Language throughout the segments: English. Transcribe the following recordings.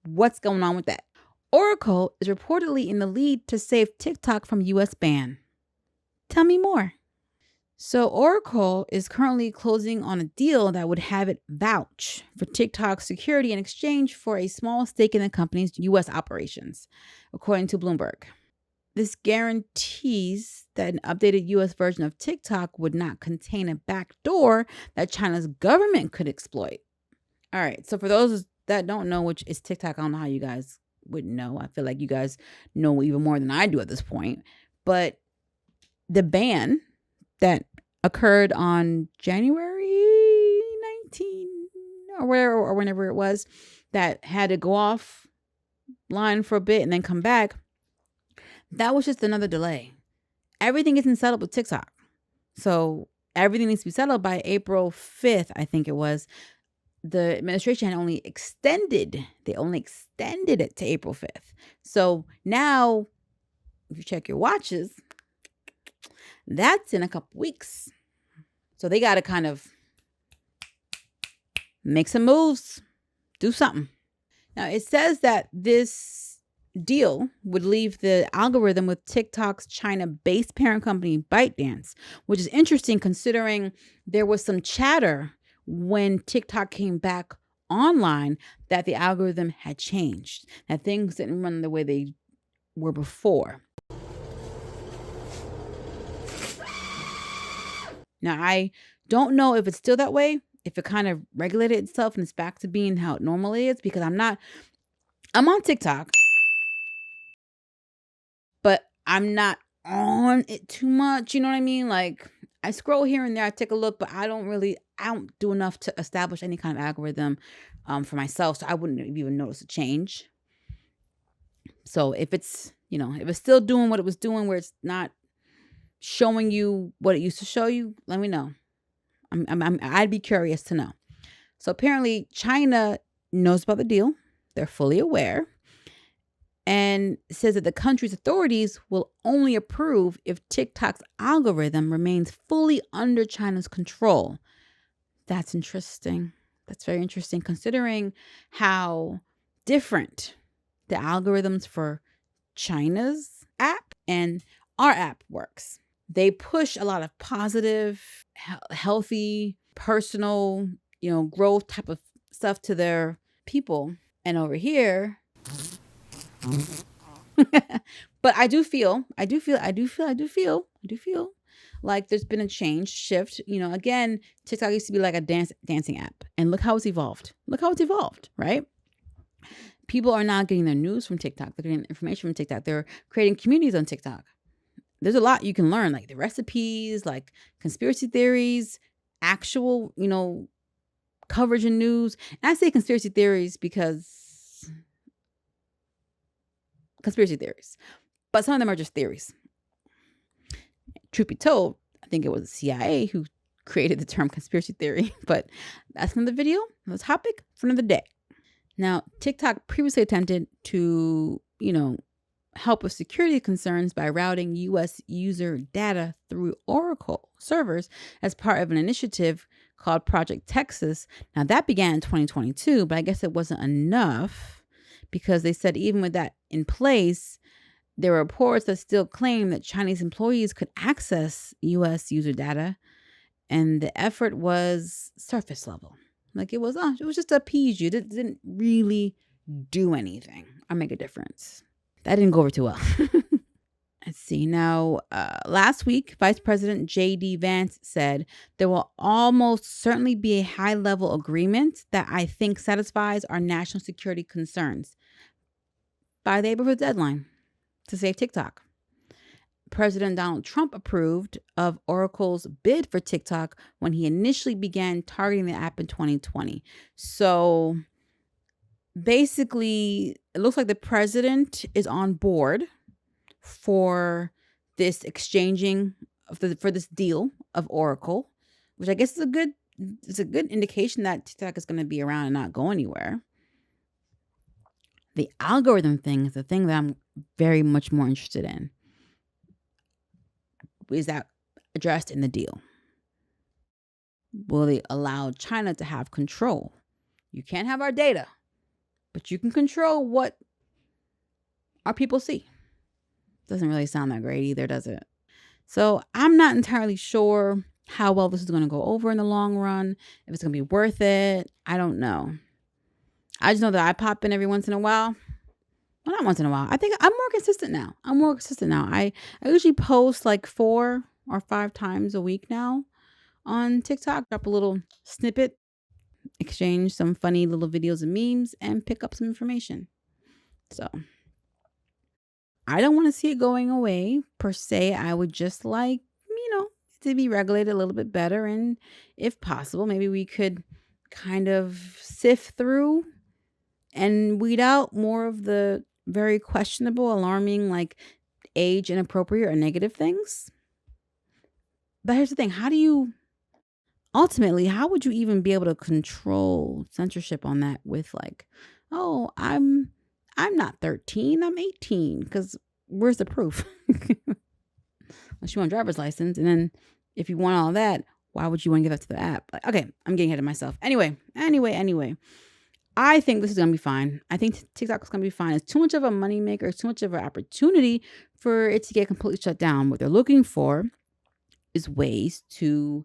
What's going on with that? Oracle is reportedly in the lead to save TikTok from US ban. Tell me more. So Oracle is currently closing on a deal that would have it vouch for TikTok's security in exchange for a small stake in the company's US operations, according to Bloomberg. This guarantees that an updated US version of TikTok would not contain a backdoor that China's government could exploit. All right, so for those that don't know, which is TikTok, I don't know how you guys would know. I feel like you guys know even more than I do at this point. But the ban that occurred on January 19 or whatever, or whenever it was, that had to go offline for a bit and then come back, that was just another delay. Everything isn't settled with TikTok. So everything needs to be settled by April 5th, I think it was. The administration had only extended it to April 5th. So now, if you check your watches, that's in a couple weeks. So they got to kind of make some moves, do something. Now, it says that this deal would leave the algorithm with TikTok's China-based parent company ByteDance, which is interesting considering there was some chatter when TikTok came back online that the algorithm had changed, that things didn't run the way they were before. Now, I don't know if it's still that way, if it kind of regulated itself and it's back to being how it normally is, because I'm on TikTok, but I'm not on it too much. You know what I mean? Like, I scroll here and there, I take a look, but I don't do enough to establish any kind of algorithm for myself. So I wouldn't even notice a change. So if it's still doing what it was doing, where it's not showing you what it used to show you, let me know. I'd be curious to know. So apparently China knows about the deal. They're fully aware, and says that the country's authorities will only approve if TikTok's algorithm remains fully under China's control. That's interesting. That's very interesting, considering how different the algorithms for China's app and our app works. They push a lot of positive, healthy, personal, growth type of stuff to their people. And over here, but I do feel like there's been a shift. Again, TikTok used to be like a dancing app, and look how it's evolved. Right? People are not getting their news from TikTok. They're getting information from TikTok. They're creating communities on TikTok. There's a lot you can learn, like the recipes, like conspiracy theories, actual, coverage and news. And I say conspiracy theories because but some of them are just theories. Truth be told, I think it was the CIA who created the term conspiracy theory, but that's another video, another topic for another day. Now, TikTok previously attempted to, help with security concerns by routing U.S. user data through Oracle servers as part of an initiative called Project Texas. Now, that began in 2022, but I guess it wasn't enough, because they said even with that in place, there were reports that still claim that Chinese employees could access U.S. user data, and the effort was surface level. Like it was just to appease you. It didn't really do anything or make a difference. That didn't go over too well. Let's see. Now, last week, Vice President J.D. Vance said there will almost certainly be a high-level agreement that I think satisfies our national security concerns by the April deadline to save TikTok. President Donald Trump approved of Oracle's bid for TikTok when he initially began targeting the app in 2020. So basically, it looks like the president is on board for this exchanging for this deal of Oracle, which I guess is a good indication that TikTok is going to be around and not go anywhere. The algorithm thing is the thing that I'm very much more interested in. Is that addressed in the deal? Will they allow China to have control? You can't have our data, but you can control what our people see. Doesn't really sound that great either, does it? So I'm not entirely sure how well this is going to go over in the long run, if it's going to be worth it. I don't know. I just know that I pop in every once in a while. Well, not once in a while. I think I'm more consistent now. I usually post like 4 or 5 times a week now on TikTok. Drop a little snippet, exchange some funny little videos and memes, and pick up some information. So I don't want to see it going away per se. I would just like, to be regulated a little bit better. And if possible, maybe we could kind of sift through and weed out more of the very questionable, alarming, like age inappropriate or negative things. But here's the thing. How would you even be able to control censorship on that with like, oh, I'm not 13, I'm 18. Because where's the proof? Unless you want a driver's license. And then if you want all that, why would you want to give that to the app? Like, okay, I'm getting ahead of myself. Anyway. I think this is going to be fine. I think TikTok is going to be fine. It's too much of a moneymaker. It's too much of an opportunity for it to get completely shut down. What they're looking for is ways to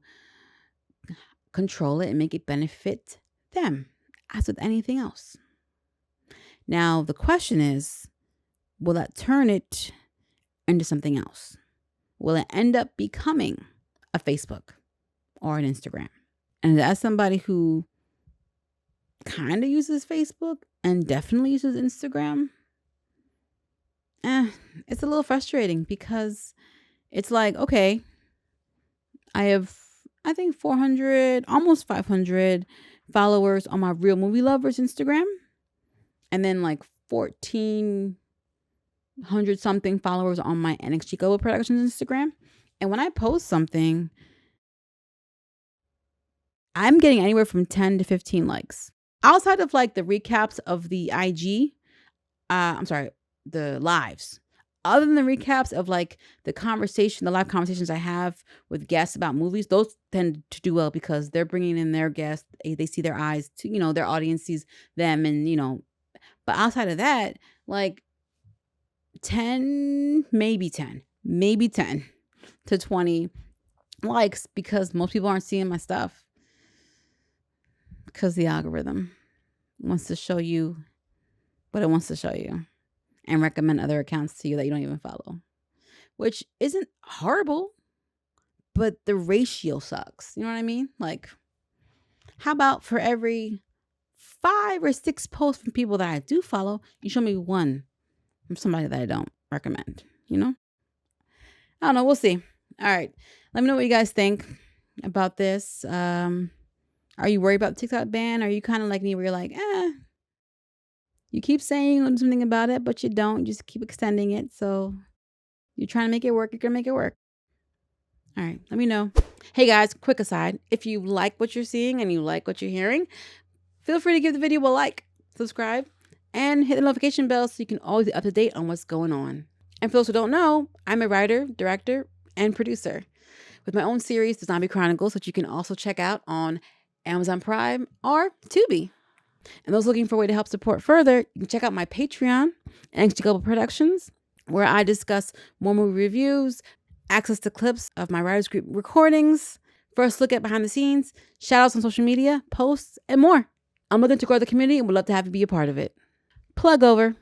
control it and make it benefit them, as with anything else. Now, the question is, will that turn it into something else? Will it end up becoming a Facebook or an Instagram? And as somebody who kind of uses Facebook and definitely uses Instagram, it's a little frustrating because it's like, okay, I have, I think 400, almost 500 followers on my Real Movie Lovers Instagram, and then like 1,400 something followers on my NXG Global Productions Instagram. And when I post something, I'm getting anywhere from 10 to 15 likes. Outside of like the recaps of the IG, the lives. Other than the recaps of like the live conversations I have with guests about movies, those tend to do well because they're bringing in their guests. They see their eyes to, their audience sees them, and, but outside of that, like maybe 10 to 20 likes, because most people aren't seeing my stuff because the algorithm wants to show you what it wants to show you and recommend other accounts to you that you don't even follow, which isn't horrible, but the ratio sucks. You know what I mean? Like, how about for every 5 or 6 posts from people that I do follow, you show me one from somebody that I don't recommend, I don't know. We'll see. All right. Let me know what you guys think about this. Are you worried about the TikTok ban? Are you kind of like me where you're like, you keep saying something about it, but you don't. You just keep extending it. So you're trying to make it work. You're going to make it work. All right. Let me know. Hey guys, quick aside. If you like what you're seeing and you like what you're hearing, feel free to give the video a like, subscribe, and hit the notification bell so you can always be up to date on what's going on. And for those who don't know, I'm a writer, director, and producer with my own series, The Zombie Chronicles, which you can also check out on Amazon Prime or Tubi. And those looking for a way to help support further, you can check out my Patreon, NXG Global Productions, where I discuss more movie reviews, access to clips of my writers group recordings, first look at behind the scenes, shout outs on social media, posts, and more. I'm looking to grow the community and would love to have you be a part of it. Plug over.